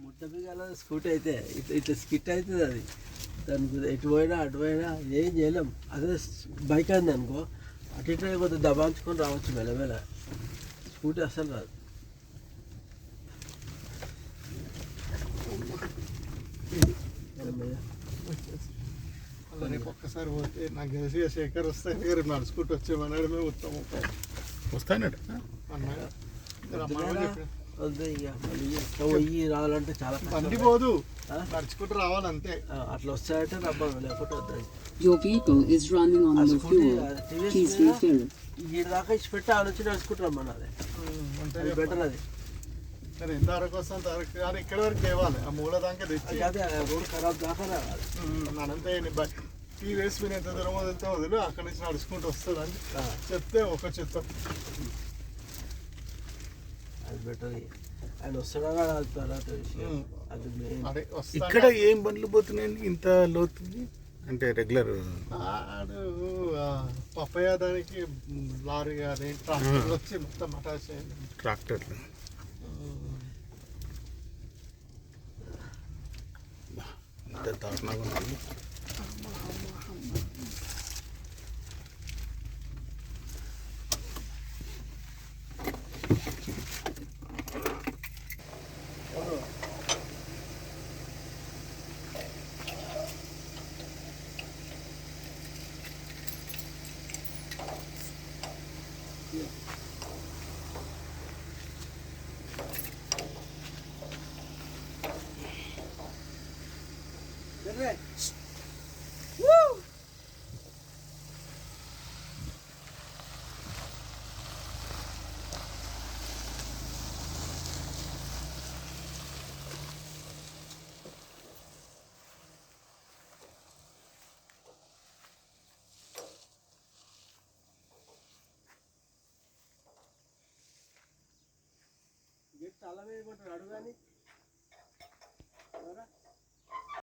ముట్ట బిగాల స్కూటీ అయితే ఇట్లా ఇట్లా స్కిట్ అవుతుంది అది. దానికి ఎటు పోయినా అటు పోయినా ఏం చేయలేం. అదే బైక్ అంది అనుకో అటు ఇట్లా కొద్దిగా దబాయించుకొని రావచ్చు మెల్లమెల్ల. స్కూటీ అసలు రాదు. రేపు ఒక్కసారి పోతే నాకు తెలిసి శేఖర్ వస్తాయి రేపు నడుచుకుంటూ వచ్చేమన్నాడు. మేము ఉత్తమం వస్తానట పోయి రావాలంటే చాలా బండి పోదు, నడుచుకుంటూ రావాలంతే. అట్లా వస్తాయంటే రబ్బను లేకపోతే వద్దాయి. Your vehicle is running on low fuel. Please refill. ఈ దాకా ఇచ్చి పెట్టి ఆ నుంచి నడుచుకుంటూ రమ్మన్నది. అది బెటర్. అది నేను ఎంత వరకు వస్తాను తరకు కానీ ఇక్కడి వరకు తేవాలి. ఆ మూల దాకా తెచ్చి అదే రోడ్ ఖరాబ్ దాకా రావాలి. అనంతే ఈ రేస్ మీద ఎంత దూరం వదిలితే వదిలి అక్కడి నుంచి నడుచుకుంటూ వస్తుందని చెప్తే ఒక చెప్తాం. అది బెటర్. ఆయన వస్తాడా తర్వాత విషయం. అది ఇక్కడ ఏం బండ్లు పోతున్నాయండి ఇంత లోతుంది అంటే రెగ్యులర్? పప్పయ్య దానికి లారీ కానీ ట్రాక్టర్ వచ్చి మొత్తం అటాచ్ అయ్యింది. ట్రాక్టర్లు ఇంత దారుణంగా ఉంది. చాలా వేయమంటారు అడుగు కానీ